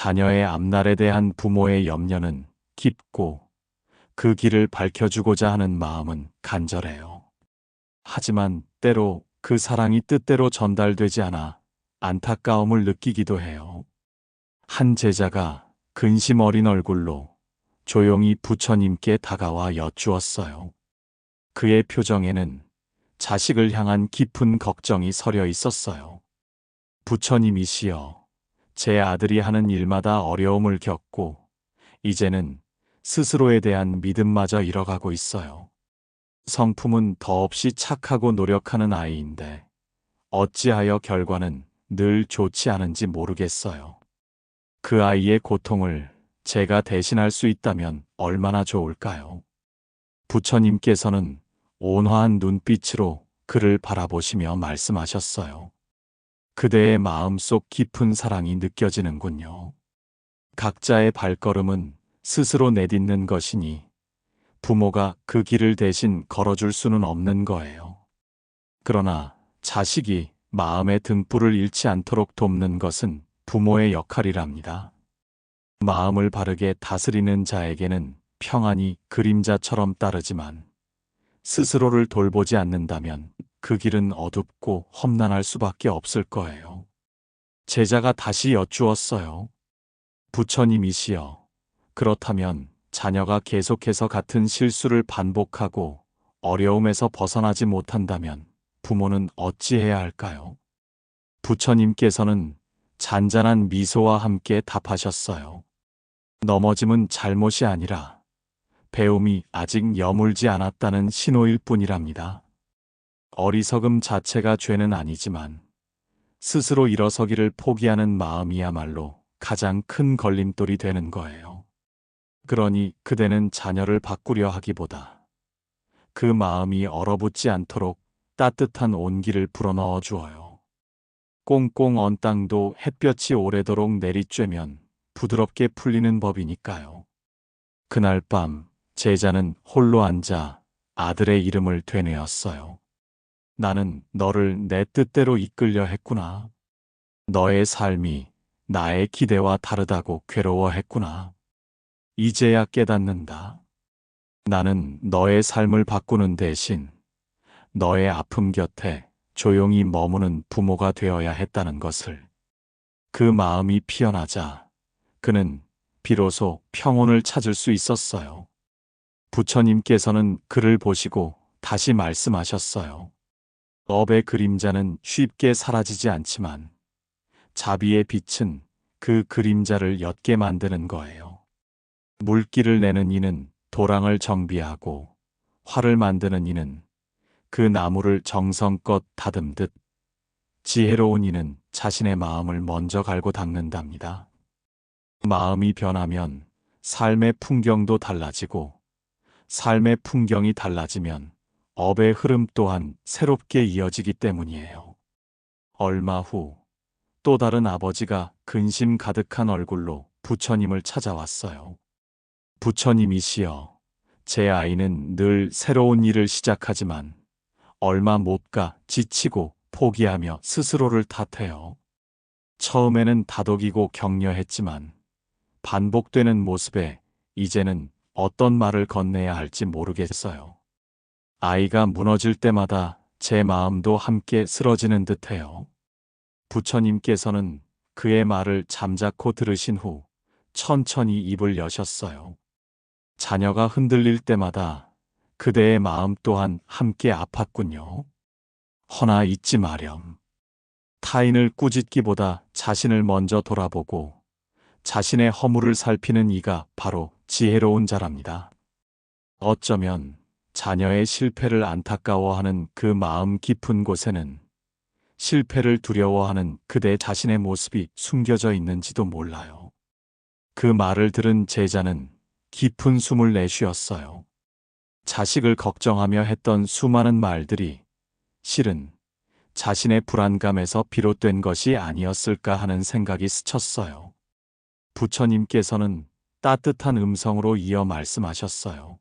자녀의 앞날에 대한 부모의 염려는 깊고 그 길을 밝혀주고자 하는 마음은 간절해요. 하지만 때로 그 사랑이 뜻대로 전달되지 않아 안타까움을 느끼기도 해요. 한 제자가 근심 어린 얼굴로 조용히 부처님께 다가와 여쭈었어요. 그의 표정에는 자식을 향한 깊은 걱정이 서려 있었어요. 부처님이시여, 제 아들이 하는 일마다 어려움을 겪고 이제는 스스로에 대한 믿음마저 잃어가고 있어요. 성품은 더없이 착하고 노력하는 아이인데 어찌하여 결과는 늘 좋지 않은지 모르겠어요. 그 아이의 고통을 제가 대신할 수 있다면 얼마나 좋을까요? 부처님께서는 온화한 눈빛으로 그를 바라보시며 말씀하셨어요. 그대의 마음속 깊은 사랑이 느껴지는군요. 각자의 발걸음은 스스로 내딛는 것이니 부모가 그 길을 대신 걸어줄 수는 없는 거예요. 그러나 자식이 마음의 등불을 잃지 않도록 돕는 것은 부모의 역할이랍니다. 마음을 바르게 다스리는 자에게는 평안이 그림자처럼 따르지만 스스로를 돌보지 않는다면 그 길은 어둡고 험난할 수밖에 없을 거예요. 제자가 다시 여쭈었어요. 부처님이시여, 그렇다면 자녀가 계속해서 같은 실수를 반복하고 어려움에서 벗어나지 못한다면 부모는 어찌해야 할까요? 부처님께서는 잔잔한 미소와 함께 답하셨어요. 넘어짐은 잘못이 아니라 배움이 아직 여물지 않았다는 신호일 뿐이랍니다. 어리석음 자체가 죄는 아니지만 스스로 일어서기를 포기하는 마음이야말로 가장 큰 걸림돌이 되는 거예요. 그러니 그대는 자녀를 바꾸려 하기보다 그 마음이 얼어붙지 않도록 따뜻한 온기를 불어넣어 주어요. 꽁꽁 언 땅도 햇볕이 오래도록 내리쬐면 부드럽게 풀리는 법이니까요. 그날 밤 제자는 홀로 앉아 아들의 이름을 되뇌었어요. 나는 너를 내 뜻대로 이끌려 했구나. 너의 삶이 나의 기대와 다르다고 괴로워했구나. 이제야 깨닫는다. 나는 너의 삶을 바꾸는 대신 너의 아픔 곁에 조용히 머무는 부모가 되어야 했다는 것을. 그 마음이 피어나자 그는 비로소 평온을 찾을 수 있었어요. 부처님께서는 그를 보시고 다시 말씀하셨어요. 업의 그림자는 쉽게 사라지지 않지만 자비의 빛은 그 그림자를 옅게 만드는 거예요. 물기를 내는 이는 도랑을 정비하고 활을 만드는 이는 그 나무를 정성껏 다듬듯 지혜로운 이는 자신의 마음을 먼저 갈고 닦는답니다. 마음이 변하면 삶의 풍경도 달라지고 삶의 풍경이 달라지면 업의 흐름 또한 새롭게 이어지기 때문이에요. 얼마 후 또 다른 아버지가 근심 가득한 얼굴로 부처님을 찾아왔어요. 부처님이시여, 제 아이는 늘 새로운 일을 시작하지만 얼마 못 가 지치고 포기하며 스스로를 탓해요. 처음에는 다독이고 격려했지만 반복되는 모습에 이제는 어떤 말을 건네야 할지 모르겠어요. 아이가 무너질 때마다 제 마음도 함께 쓰러지는 듯해요. 부처님께서는 그의 말을 잠자코 들으신 후 천천히 입을 여셨어요. 자녀가 흔들릴 때마다 그대의 마음 또한 함께 아팠군요. 허나 잊지 마렴. 타인을 꾸짖기보다 자신을 먼저 돌아보고 자신의 허물을 살피는 이가 바로 지혜로운 자랍니다. 어쩌면 자녀의 실패를 안타까워하는 그 마음 깊은 곳에는 실패를 두려워하는 그대 자신의 모습이 숨겨져 있는지도 몰라요. 그 말을 들은 제자는 깊은 숨을 내쉬었어요. 자식을 걱정하며 했던 수많은 말들이 실은 자신의 불안감에서 비롯된 것이 아니었을까 하는 생각이 스쳤어요. 부처님께서는 따뜻한 음성으로 이어 말씀하셨어요.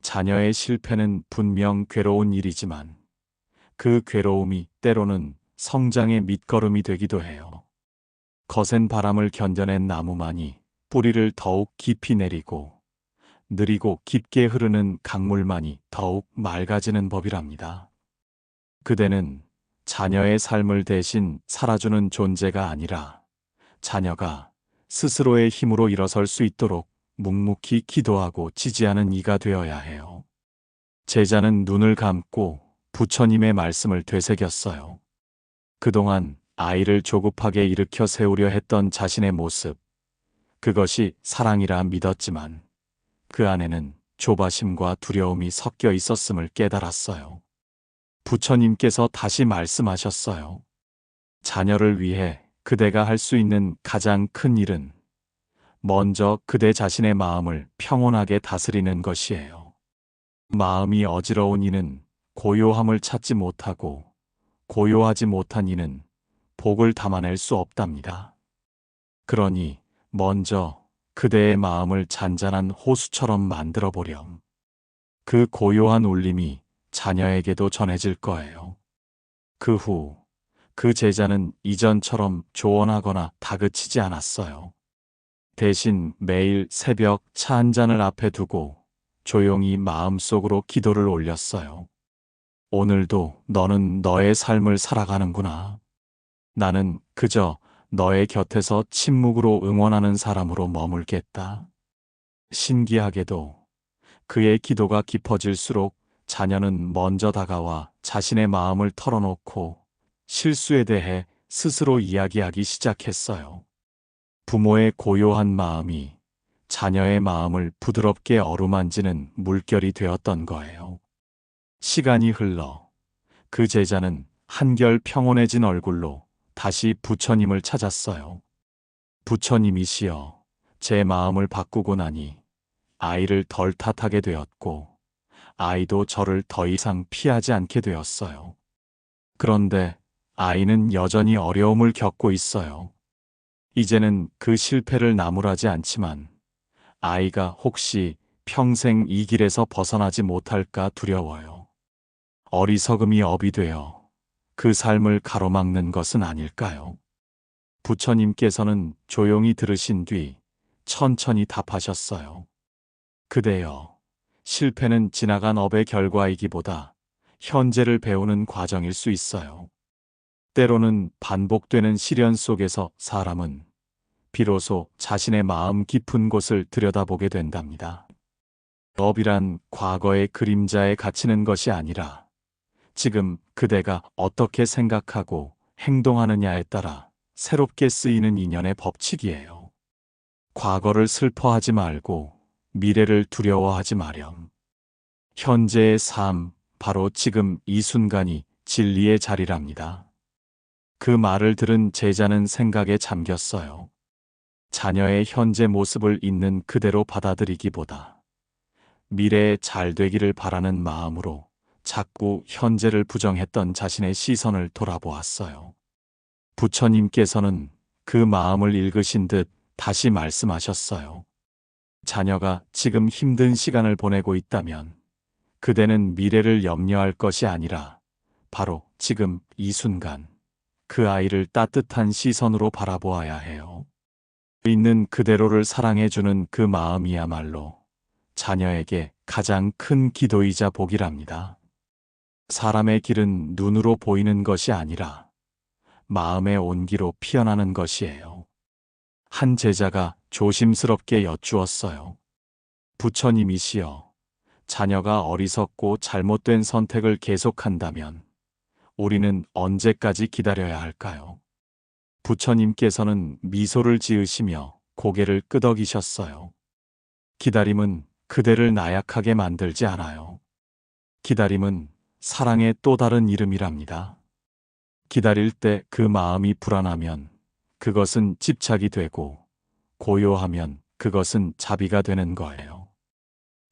자녀의 실패는 분명 괴로운 일이지만 그 괴로움이 때로는 성장의 밑거름이 되기도 해요. 거센 바람을 견뎌낸 나무만이 뿌리를 더욱 깊이 내리고 느리고 깊게 흐르는 강물만이 더욱 맑아지는 법이랍니다. 그대는 자녀의 삶을 대신 살아주는 존재가 아니라 자녀가 스스로의 힘으로 일어설 수 있도록 묵묵히 기도하고 지지하는 이가 되어야 해요. 제자는 눈을 감고 부처님의 말씀을 되새겼어요. 그동안 아이를 조급하게 일으켜 세우려 했던 자신의 모습, 그것이 사랑이라 믿었지만 그 안에는 조바심과 두려움이 섞여 있었음을 깨달았어요. 부처님께서 다시 말씀하셨어요. 자녀를 위해 그대가 할 수 있는 가장 큰 일은 먼저 그대 자신의 마음을 평온하게 다스리는 것이에요. 마음이 어지러운 이는 고요함을 찾지 못하고 고요하지 못한 이는 복을 담아낼 수 없답니다. 그러니 먼저 그대의 마음을 잔잔한 호수처럼 만들어 보렴. 그 고요한 울림이 자녀에게도 전해질 거예요. 그 후 그 제자는 이전처럼 조언하거나 다그치지 않았어요. 대신 매일 새벽 차 한 잔을 앞에 두고 조용히 마음속으로 기도를 올렸어요. 오늘도 너는 너의 삶을 살아가는구나. 나는 그저 너의 곁에서 침묵으로 응원하는 사람으로 머물겠다. 신기하게도 그의 기도가 깊어질수록 자녀는 먼저 다가와 자신의 마음을 털어놓고 실수에 대해 스스로 이야기하기 시작했어요. 부모의 고요한 마음이 자녀의 마음을 부드럽게 어루만지는 물결이 되었던 거예요. 시간이 흘러 그 제자는 한결 평온해진 얼굴로 다시 부처님을 찾았어요. 부처님이시여, 제 마음을 바꾸고 나니 아이를 덜 탓하게 되었고 아이도 저를 더 이상 피하지 않게 되었어요. 그런데 아이는 여전히 어려움을 겪고 있어요. 이제는 그 실패를 나무라지 않지만 아이가 혹시 평생 이 길에서 벗어나지 못할까 두려워요. 어리석음이 업이 되어 그 삶을 가로막는 것은 아닐까요? 부처님께서는 조용히 들으신 뒤 천천히 답하셨어요. 그대여, 실패는 지나간 업의 결과이기보다 현재를 배우는 과정일 수 있어요. 때로는 반복되는 시련 속에서 사람은 비로소 자신의 마음 깊은 곳을 들여다보게 된답니다. 업이란 과거의 그림자에 갇히는 것이 아니라 지금 그대가 어떻게 생각하고 행동하느냐에 따라 새롭게 쓰이는 인연의 법칙이에요. 과거를 슬퍼하지 말고 미래를 두려워하지 마렴. 현재의 삶, 바로 지금 이 순간이 진리의 자리랍니다. 그 말을 들은 제자는 생각에 잠겼어요. 자녀의 현재 모습을 있는 그대로 받아들이기보다 미래에 잘 되기를 바라는 마음으로 자꾸 현재를 부정했던 자신의 시선을 돌아보았어요. 부처님께서는 그 마음을 읽으신 듯 다시 말씀하셨어요. 자녀가 지금 힘든 시간을 보내고 있다면 그대는 미래를 염려할 것이 아니라 바로 지금 이 순간 그 아이를 따뜻한 시선으로 바라보아야 해요. 있는 그대로를 사랑해주는 그 마음이야말로 자녀에게 가장 큰 기도이자 복이랍니다. 사람의 길은 눈으로 보이는 것이 아니라 마음의 온기로 피어나는 것이에요. 한 제자가 조심스럽게 여쭈었어요. 부처님이시여, 자녀가 어리석고 잘못된 선택을 계속한다면 우리는 언제까지 기다려야 할까요? 부처님께서는 미소를 지으시며 고개를 끄덕이셨어요. 기다림은 그대를 나약하게 만들지 않아요. 기다림은 사랑의 또 다른 이름이랍니다. 기다릴 때 그 마음이 불안하면 그것은 집착이 되고 고요하면 그것은 자비가 되는 거예요.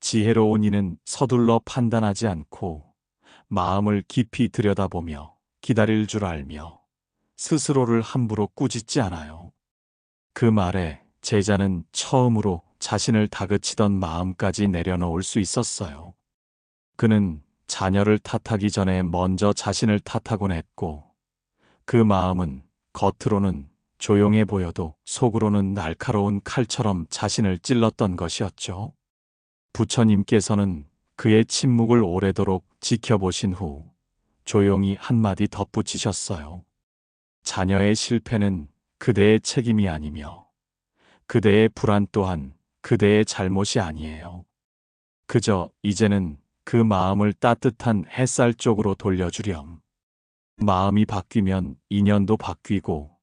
지혜로운 이는 서둘러 판단하지 않고 마음을 깊이 들여다보며 기다릴 줄 알며 스스로를 함부로 꾸짖지 않아요. 그 말에 제자는 처음으로 자신을 다그치던 마음까지 내려놓을 수 있었어요. 그는 자녀를 탓하기 전에 먼저 자신을 탓하곤 했고 그 마음은 겉으로는 조용해 보여도 속으로는 날카로운 칼처럼 자신을 찔렀던 것이었죠. 부처님께서는 그의 침묵을 오래도록 지켜보신 후 조용히 한마디 덧붙이셨어요. 자녀의 실패는 그대의 책임이 아니며 그대의 불안 또한 그대의 잘못이 아니에요. 그저 이제는 그 마음을 따뜻한 햇살 쪽으로 돌려주렴. 마음이 바뀌면 인연도 바뀌고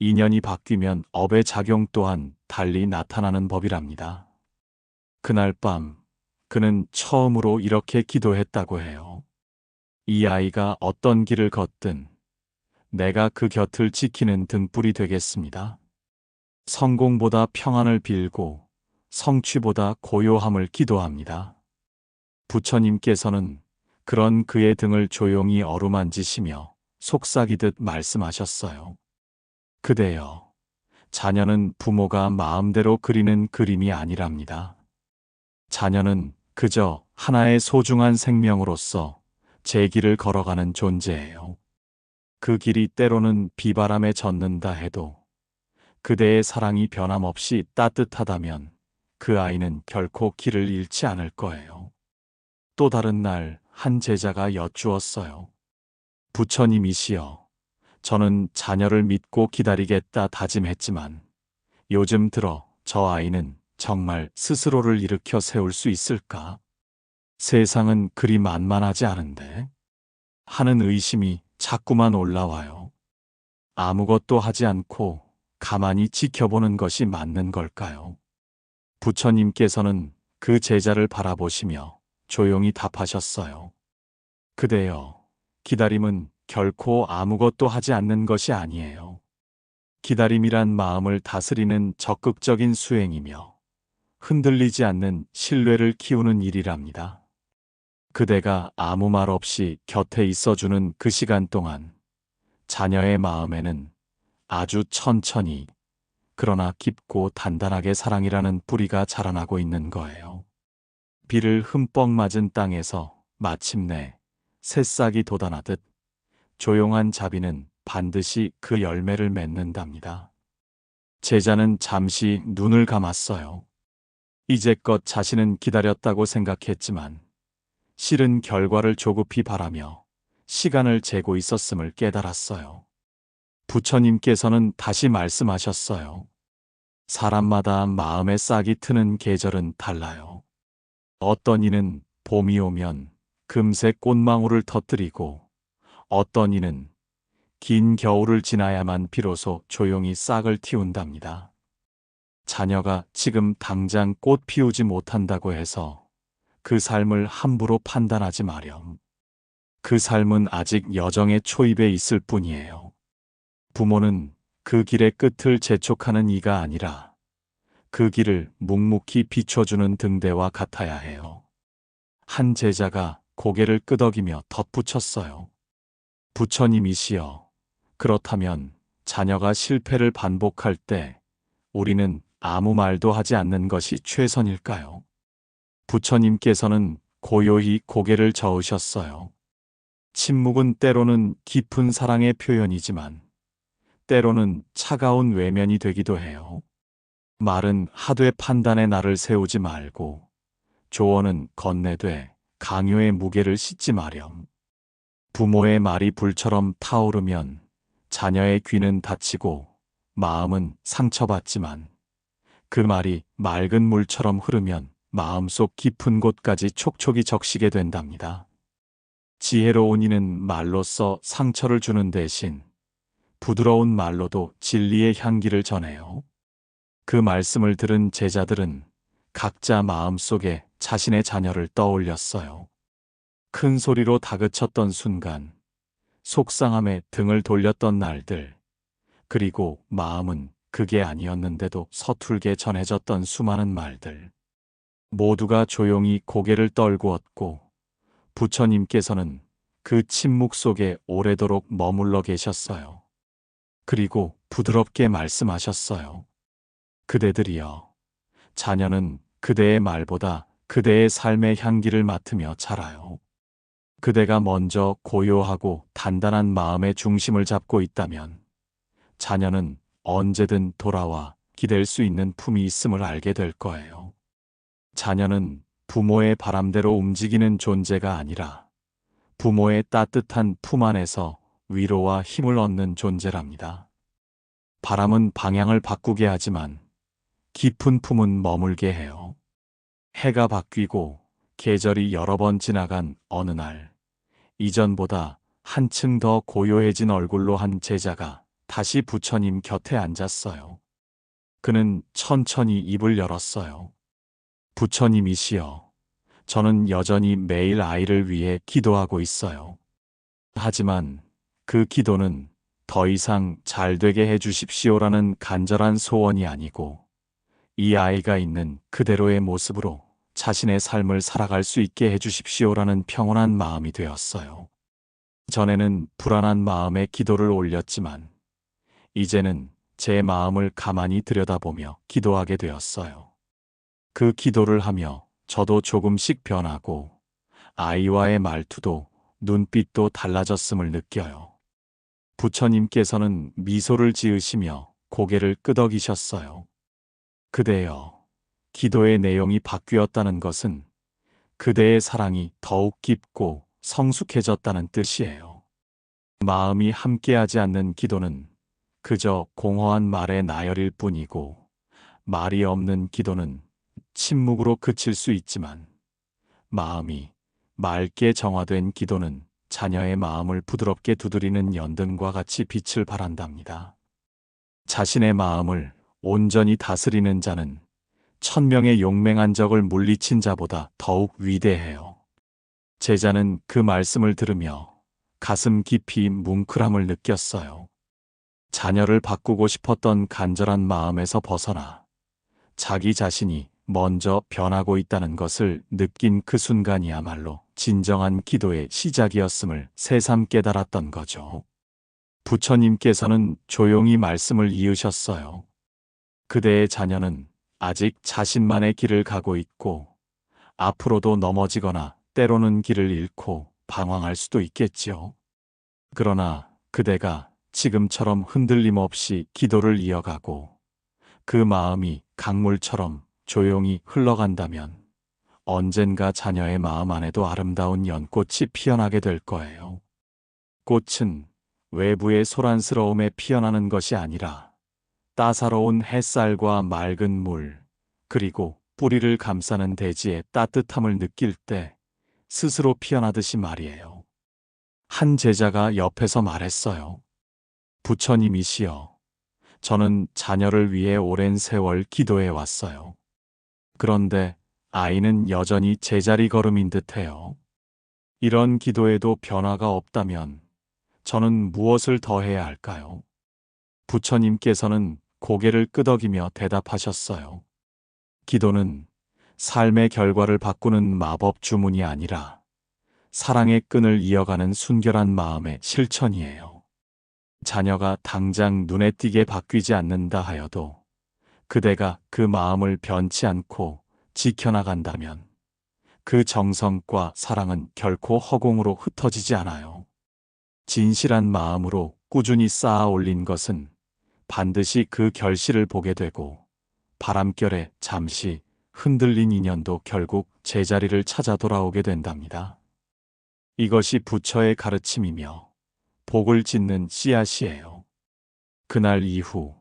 인연이 바뀌면 업의 작용 또한 달리 나타나는 법이랍니다. 그날 밤 그는 처음으로 이렇게 기도했다고 해요. 이 아이가 어떤 길을 걷든 내가 그 곁을 지키는 등불이 되겠습니다. 성공보다 평안을 빌고 성취보다 고요함을 기도합니다. 부처님께서는 그런 그의 등을 조용히 어루만지시며 속삭이듯 말씀하셨어요. 그대여, 자녀는 부모가 마음대로 그리는 그림이 아니랍니다. 자녀는 그저 하나의 소중한 생명으로서 제 길을 걸어가는 존재예요. 그 길이 때로는 비바람에 젖는다 해도 그대의 사랑이 변함없이 따뜻하다면 그 아이는 결코 길을 잃지 않을 거예요. 또 다른 날 한 제자가 여쭈었어요. 부처님이시여, 저는 자녀를 믿고 기다리겠다 다짐했지만 요즘 들어 저 아이는 정말 스스로를 일으켜 세울 수 있을까? 세상은 그리 만만하지 않은데 하는 의심이 자꾸만 올라와요. 아무것도 하지 않고 가만히 지켜보는 것이 맞는 걸까요? 부처님께서는 그 제자를 바라보시며 조용히 답하셨어요. 그대여, 기다림은 결코 아무것도 하지 않는 것이 아니에요. 기다림이란 마음을 다스리는 적극적인 수행이며 흔들리지 않는 신뢰를 키우는 일이랍니다. 그대가 아무 말 없이 곁에 있어주는 그 시간 동안 자녀의 마음에는 아주 천천히 그러나 깊고 단단하게 사랑이라는 뿌리가 자라나고 있는 거예요. 비를 흠뻑 맞은 땅에서 마침내 새싹이 돋아나듯 조용한 자비는 반드시 그 열매를 맺는답니다. 제자는 잠시 눈을 감았어요. 이제껏 자신은 기다렸다고 생각했지만 실은 결과를 조급히 바라며 시간을 재고 있었음을 깨달았어요. 부처님께서는 다시 말씀하셨어요. 사람마다 마음의 싹이 트는 계절은 달라요. 어떤 이는 봄이 오면 금세 꽃망울을 터뜨리고 어떤 이는 긴 겨울을 지나야만 비로소 조용히 싹을 틔운답니다. 자녀가 지금 당장 꽃 피우지 못한다고 해서 그 삶을 함부로 판단하지 마렴. 그 삶은 아직 여정의 초입에 있을 뿐이에요. 부모는 그 길의 끝을 재촉하는 이가 아니라 그 길을 묵묵히 비춰주는 등대와 같아야 해요. 한 제자가 고개를 끄덕이며 덧붙였어요. 부처님이시여, 그렇다면 자녀가 실패를 반복할 때 우리는 아무 말도 하지 않는 것이 최선일까요? 부처님께서는 고요히 고개를 저으셨어요. 침묵은 때로는 깊은 사랑의 표현이지만 때로는 차가운 외면이 되기도 해요. 말은 하되 판단의 날을 세우지 말고 조언은 건네되 강요의 무게를 싣지 마렴. 부모의 말이 불처럼 타오르면 자녀의 귀는 닫히고 마음은 상처받지만 그 말이 맑은 물처럼 흐르면 마음속 깊은 곳까지 촉촉이 적시게 된답니다. 지혜로운 이는 말로써 상처를 주는 대신 부드러운 말로도 진리의 향기를 전해요. 그 말씀을 들은 제자들은 각자 마음속에 자신의 자녀를 떠올렸어요. 큰 소리로 다그쳤던 순간, 속상함에 등을 돌렸던 날들, 그리고 마음은 그게 아니었는데도 서툴게 전해졌던 수많은 말들. 모두가 조용히 고개를 떨구었고 부처님께서는 그 침묵 속에 오래도록 머물러 계셨어요. 그리고 부드럽게 말씀하셨어요. 그대들이여, 자녀는 그대의 말보다 그대의 삶의 향기를 맡으며 자라요. 그대가 먼저 고요하고 단단한 마음의 중심을 잡고 있다면 자녀는 언제든 돌아와 기댈 수 있는 품이 있음을 알게 될 거예요. 자녀는 부모의 바람대로 움직이는 존재가 아니라 부모의 따뜻한 품 안에서 위로와 힘을 얻는 존재랍니다. 바람은 방향을 바꾸게 하지만 깊은 품은 머물게 해요. 해가 바뀌고 계절이 여러 번 지나간 어느 날, 이전보다 한층 더 고요해진 얼굴로 한 제자가 다시 부처님 곁에 앉았어요. 그는 천천히 입을 열었어요. 부처님이시여, 저는 여전히 매일 아이를 위해 기도하고 있어요. 하지만 그 기도는 더 이상 잘 되게 해 주십시오라는 간절한 소원이 아니고 이 아이가 있는 그대로의 모습으로 자신의 삶을 살아갈 수 있게 해 주십시오라는 평온한 마음이 되었어요. 전에는 불안한 마음에 기도를 올렸지만 이제는 제 마음을 가만히 들여다보며 기도하게 되었어요. 그 기도를 하며 저도 조금씩 변하고 아이와의 말투도 눈빛도 달라졌음을 느껴요. 부처님께서는 미소를 지으시며 고개를 끄덕이셨어요. 그대여, 기도의 내용이 바뀌었다는 것은 그대의 사랑이 더욱 깊고 성숙해졌다는 뜻이에요. 마음이 함께하지 않는 기도는 그저 공허한 말의 나열일 뿐이고 말이 없는 기도는 침묵으로 그칠 수 있지만 마음이 맑게 정화된 기도는 자녀의 마음을 부드럽게 두드리는 연등과 같이 빛을 발한답니다. 자신의 마음을 온전히 다스리는 자는 천명의 용맹한 적을 물리친 자보다 더욱 위대해요. 제자는 그 말씀을 들으며 가슴 깊이 뭉클함을 느꼈어요. 자녀를 바꾸고 싶었던 간절한 마음에서 벗어나 자기 자신이 먼저 변하고 있다는 것을 느낀 그 순간이야말로 진정한 기도의 시작이었음을 새삼 깨달았던 거죠. 부처님께서는 조용히 말씀을 이으셨어요. 그대의 자녀는 아직 자신만의 길을 가고 있고 앞으로도 넘어지거나 때로는 길을 잃고 방황할 수도 있겠지요. 그러나 그대가 지금처럼 흔들림 없이 기도를 이어가고 그 마음이 강물처럼 조용히 흘러간다면 언젠가 자녀의 마음 안에도 아름다운 연꽃이 피어나게 될 거예요. 꽃은 외부의 소란스러움에 피어나는 것이 아니라 따사로운 햇살과 맑은 물, 그리고 뿌리를 감싸는 대지의 따뜻함을 느낄 때 스스로 피어나듯이 말이에요. 한 제자가 옆에서 말했어요. 부처님이시여, 저는 자녀를 위해 오랜 세월 기도해 왔어요. 그런데 아이는 여전히 제자리 걸음인 듯해요. 이런 기도에도 변화가 없다면 저는 무엇을 더 해야 할까요? 부처님께서는 고개를 끄덕이며 대답하셨어요. 기도는 삶의 결과를 바꾸는 마법 주문이 아니라 사랑의 끈을 이어가는 순결한 마음의 실천이에요. 자녀가 당장 눈에 띄게 바뀌지 않는다 하여도 그대가 그 마음을 변치 않고 지켜나간다면 그 정성과 사랑은 결코 허공으로 흩어지지 않아요. 진실한 마음으로 꾸준히 쌓아 올린 것은 반드시 그 결실을 보게 되고 바람결에 잠시 흔들린 인연도 결국 제자리를 찾아 돌아오게 된답니다. 이것이 부처의 가르침이며 복을 짓는 씨앗이에요. 그날 이후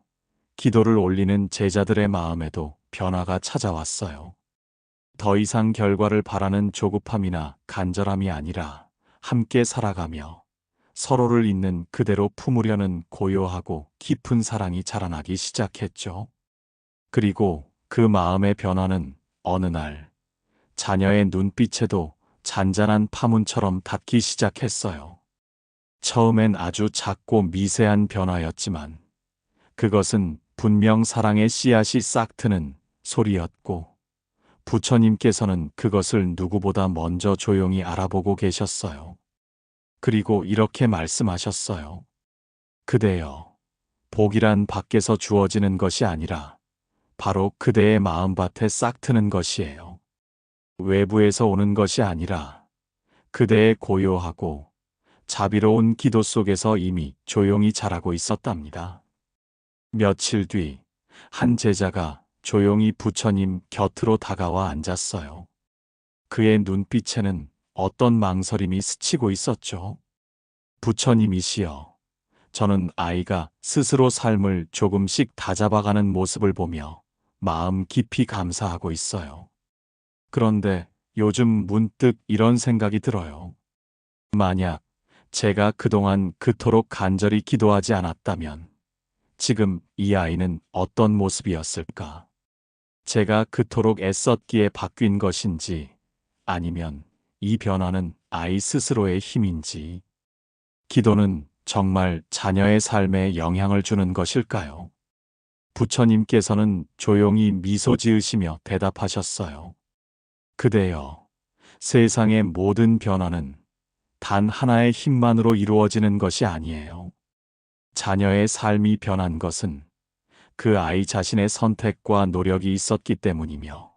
기도를 올리는 제자들의 마음에도 변화가 찾아왔어요. 더 이상 결과를 바라는 조급함이나 간절함이 아니라 함께 살아가며 서로를 있는 그대로 품으려는 고요하고 깊은 사랑이 자라나기 시작했죠. 그리고 그 마음의 변화는 어느 날 자녀의 눈빛에도 잔잔한 파문처럼 닿기 시작했어요. 처음엔 아주 작고 미세한 변화였지만 그것은 분명 사랑의 씨앗이 싹 트는 소리였고 부처님께서는 그것을 누구보다 먼저 조용히 알아보고 계셨어요. 그리고 이렇게 말씀하셨어요. 그대여, 복이란 밖에서 주어지는 것이 아니라 바로 그대의 마음밭에 싹 트는 것이에요. 외부에서 오는 것이 아니라 그대의 고요하고 자비로운 기도 속에서 이미 조용히 자라고 있었답니다. 며칠 뒤 한 제자가 조용히 부처님 곁으로 다가와 앉았어요. 그의 눈빛에는 어떤 망설임이 스치고 있었죠. 부처님이시여, 저는 아이가 스스로 삶을 조금씩 다잡아가는 모습을 보며 마음 깊이 감사하고 있어요. 그런데 요즘 문득 이런 생각이 들어요. 만약 제가 그동안 그토록 간절히 기도하지 않았다면 지금 이 아이는 어떤 모습이었을까? 제가 그토록 애썼기에 바뀐 것인지 아니면 이 변화는 아이 스스로의 힘인지, 기도는 정말 자녀의 삶에 영향을 주는 것일까요? 부처님께서는 조용히 미소 지으시며 대답하셨어요. 그대여, 세상의 모든 변화는 단 하나의 힘만으로 이루어지는 것이 아니에요. 자녀의 삶이 변한 것은 그 아이 자신의 선택과 노력이 있었기 때문이며,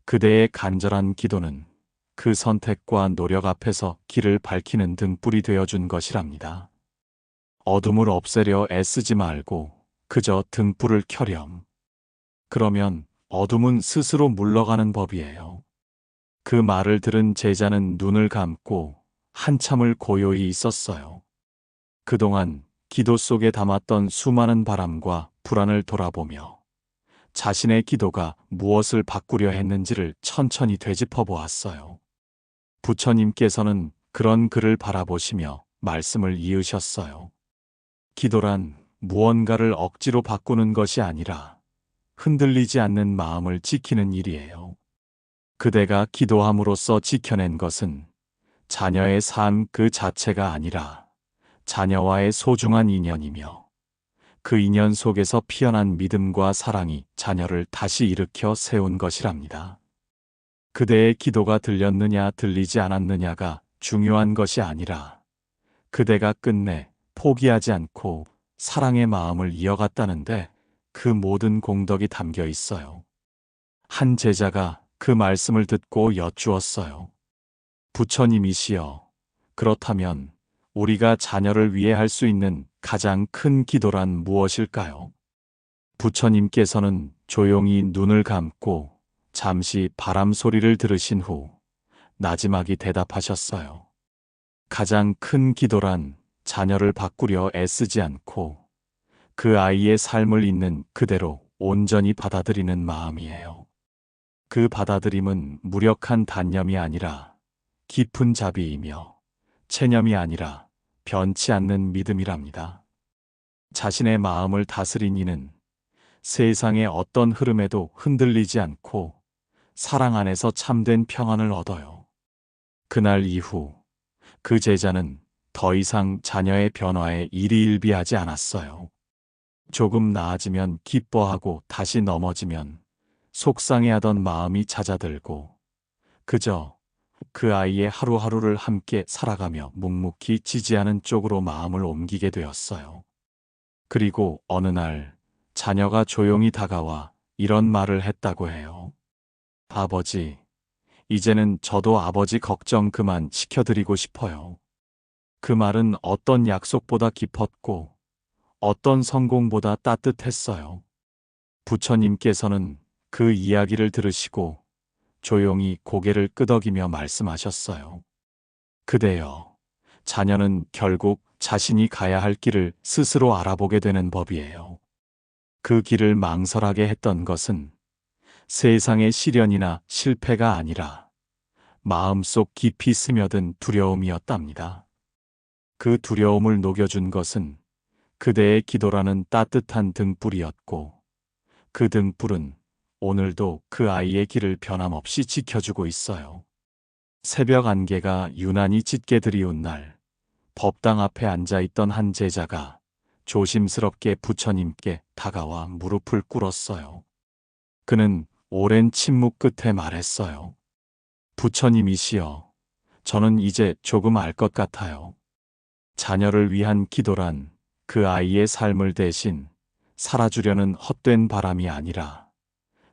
그대의 간절한 기도는 그 선택과 노력 앞에서 길을 밝히는 등불이 되어준 것이랍니다. 어둠을 없애려 애쓰지 말고 그저 등불을 켜렴. 그러면 어둠은 스스로 물러가는 법이에요. 그 말을 들은 제자는 눈을 감고 한참을 고요히 있었어요. 그동안 기도 속에 담았던 수많은 바람과 불안을 돌아보며 자신의 기도가 무엇을 바꾸려 했는지를 천천히 되짚어 보았어요. 부처님께서는 그런 그를 바라보시며 말씀을 이으셨어요. 기도란 무언가를 억지로 바꾸는 것이 아니라 흔들리지 않는 마음을 지키는 일이에요. 그대가 기도함으로써 지켜낸 것은 자녀의 삶 그 자체가 아니라 자녀와의 소중한 인연이며, 그 인연 속에서 피어난 믿음과 사랑이 자녀를 다시 일으켜 세운 것이랍니다. 그대의 기도가 들렸느냐 들리지 않았느냐가 중요한 것이 아니라 그대가 끝내 포기하지 않고 사랑의 마음을 이어갔다는데 그 모든 공덕이 담겨 있어요. 한 제자가 그 말씀을 듣고 여쭈었어요. 부처님이시여, 그렇다면 우리가 자녀를 위해 할 수 있는 가장 큰 기도란 무엇일까요? 부처님께서는 조용히 눈을 감고 잠시 바람 소리를 들으신 후 나지막이 대답하셨어요. 가장 큰 기도란 자녀를 바꾸려 애쓰지 않고 그 아이의 삶을 있는 그대로 온전히 받아들이는 마음이에요. 그 받아들임은 무력한 단념이 아니라 깊은 자비이며, 체념이 아니라 변치 않는 믿음이랍니다. 자신의 마음을 다스린 이는 세상의 어떤 흐름에도 흔들리지 않고 사랑 안에서 참된 평안을 얻어요. 그날 이후 그 제자는 더 이상 자녀의 변화에 일희일비하지 않았어요. 조금 나아지면 기뻐하고 다시 넘어지면 속상해하던 마음이 잦아들고 그저 그 아이의 하루하루를 함께 살아가며 묵묵히 지지하는 쪽으로 마음을 옮기게 되었어요. 그리고 어느 날 자녀가 조용히 다가와 이런 말을 했다고 해요. 아버지, 이제는 저도 아버지 걱정 그만 시켜드리고 싶어요. 그 말은 어떤 약속보다 깊었고 어떤 성공보다 따뜻했어요. 부처님께서는 그 이야기를 들으시고 조용히 고개를 끄덕이며 말씀하셨어요. 그대여, 자녀는 결국 자신이 가야 할 길을 스스로 알아보게 되는 법이에요. 그 길을 망설하게 했던 것은 세상의 시련이나 실패가 아니라 마음속 깊이 스며든 두려움이었답니다. 그 두려움을 녹여준 것은 그대의 기도라는 따뜻한 등불이었고, 그 등불은 오늘도 그 아이의 길을 변함없이 지켜주고 있어요. 새벽 안개가 유난히 짙게 드리운 날, 법당 앞에 앉아있던 한 제자가 조심스럽게 부처님께 다가와 무릎을 꿇었어요. 그는 오랜 침묵 끝에 말했어요. 부처님이시여, 저는 이제 조금 알 것 같아요. 자녀를 위한 기도란 그 아이의 삶을 대신 살아주려는 헛된 바람이 아니라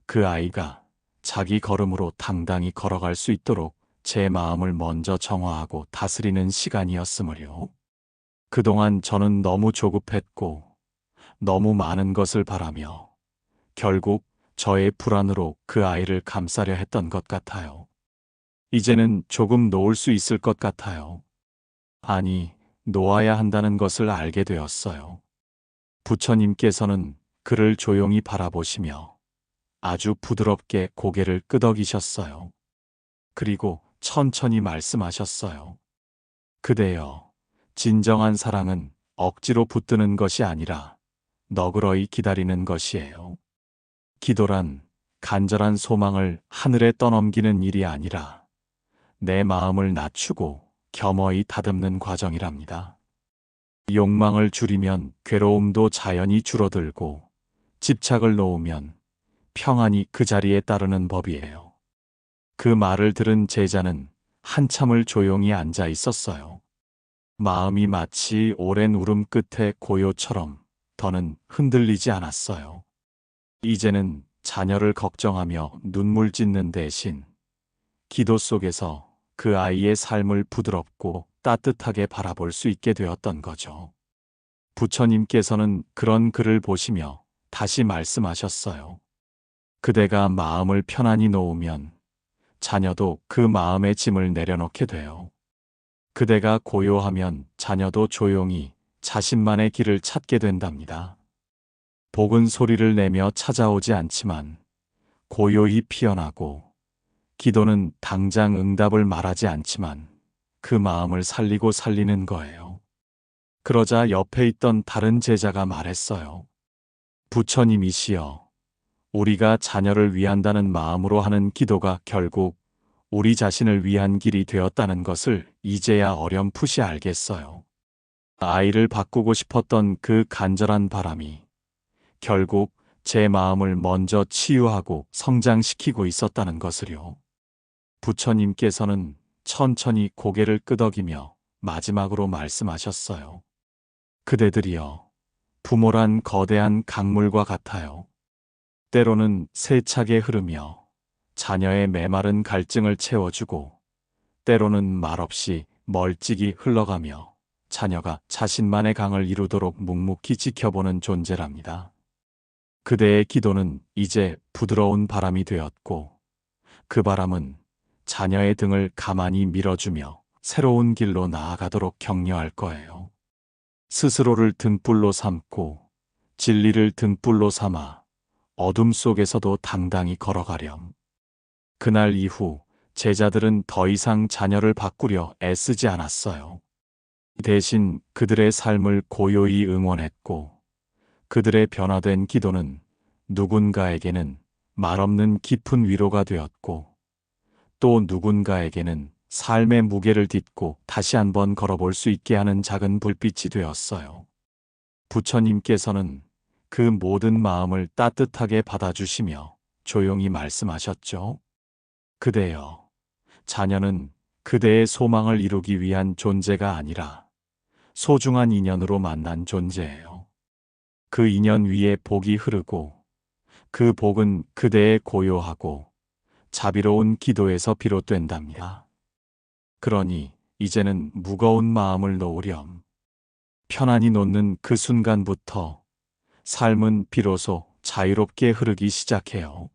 그 아이가 자기 걸음으로 당당히 걸어갈 수 있도록 제 마음을 먼저 정화하고 다스리는 시간이었으므요. 그동안 저는 너무 조급했고 너무 많은 것을 바라며 결국 저의 불안으로 그 아이를 감싸려 했던 것 같아요. 이제는 조금 놓을 수 있을 것 같아요. 아니, 놓아야 한다는 것을 알게 되었어요. 부처님께서는 그를 조용히 바라보시며 아주 부드럽게 고개를 끄덕이셨어요. 그리고 천천히 말씀하셨어요. 그대여, 진정한 사랑은 억지로 붙드는 것이 아니라 너그러이 기다리는 것이에요. 기도란 간절한 소망을 하늘에 떠넘기는 일이 아니라 내 마음을 낮추고 겸허히 다듬는 과정이랍니다. 욕망을 줄이면 괴로움도 자연히 줄어들고 집착을 놓으면 평안이 그 자리에 따르는 법이에요. 그 말을 들은 제자는 한참을 조용히 앉아 있었어요. 마음이 마치 오랜 울음 끝의 고요처럼 더는 흔들리지 않았어요. 이제는 자녀를 걱정하며 눈물 짓는 대신 기도 속에서 그 아이의 삶을 부드럽고 따뜻하게 바라볼 수 있게 되었던 거죠. 부처님께서는 그런 그를 보시며 다시 말씀하셨어요. 그대가 마음을 편안히 놓으면 자녀도 그 마음의 짐을 내려놓게 돼요. 그대가 고요하면 자녀도 조용히 자신만의 길을 찾게 된답니다. 복은 소리를 내며 찾아오지 않지만 고요히 피어나고, 기도는 당장 응답을 말하지 않지만 그 마음을 살리고 살리는 거예요. 그러자 옆에 있던 다른 제자가 말했어요. 부처님이시여, 우리가 자녀를 위한다는 마음으로 하는 기도가 결국 우리 자신을 위한 길이 되었다는 것을 이제야 어렴풋이 알겠어요. 아이를 바꾸고 싶었던 그 간절한 바람이 결국 제 마음을 먼저 치유하고 성장시키고 있었다는 것을요. 부처님께서는 천천히 고개를 끄덕이며 마지막으로 말씀하셨어요. 그대들이여, 부모란 거대한 강물과 같아요. 때로는 세차게 흐르며 자녀의 메마른 갈증을 채워주고, 때로는 말없이 멀찍이 흘러가며 자녀가 자신만의 강을 이루도록 묵묵히 지켜보는 존재랍니다. 그대의 기도는 이제 부드러운 바람이 되었고, 그 바람은 자녀의 등을 가만히 밀어주며 새로운 길로 나아가도록 격려할 거예요. 스스로를 등불로 삼고 진리를 등불로 삼아 어둠 속에서도 당당히 걸어가렴. 그날 이후 제자들은 더 이상 자녀를 바꾸려 애쓰지 않았어요. 대신 그들의 삶을 고요히 응원했고, 그들의 변화된 기도는 누군가에게는 말없는 깊은 위로가 되었고, 또 누군가에게는 삶의 무게를 딛고 다시 한번 걸어볼 수 있게 하는 작은 불빛이 되었어요. 부처님께서는 그 모든 마음을 따뜻하게 받아주시며 조용히 말씀하셨죠. 그대여, 자녀는 그대의 소망을 이루기 위한 존재가 아니라 소중한 인연으로 만난 존재예요. 그 인연 위에 복이 흐르고, 그 복은 그대의 고요하고 자비로운 기도에서 비롯된답니다. 그러니 이제는 무거운 마음을 놓으렴. 편안히 놓는 그 순간부터 삶은 비로소 자유롭게 흐르기 시작해요.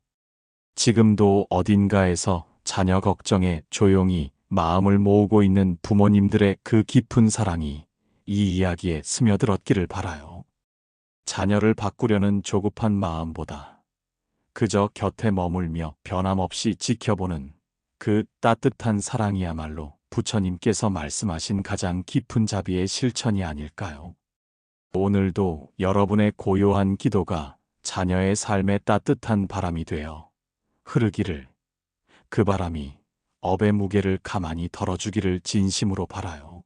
지금도 어딘가에서 자녀 걱정에 조용히 마음을 모으고 있는 부모님들의 그 깊은 사랑이 이 이야기에 스며들었기를 바라요. 자녀를 바꾸려는 조급한 마음보다 그저 곁에 머물며 변함없이 지켜보는 그 따뜻한 사랑이야말로 부처님께서 말씀하신 가장 깊은 자비의 실천이 아닐까요? 오늘도 여러분의 고요한 기도가 자녀의 삶에 따뜻한 바람이 되어 흐르기를, 그 바람이 업의 무게를 가만히 덜어주기를 진심으로 바라요.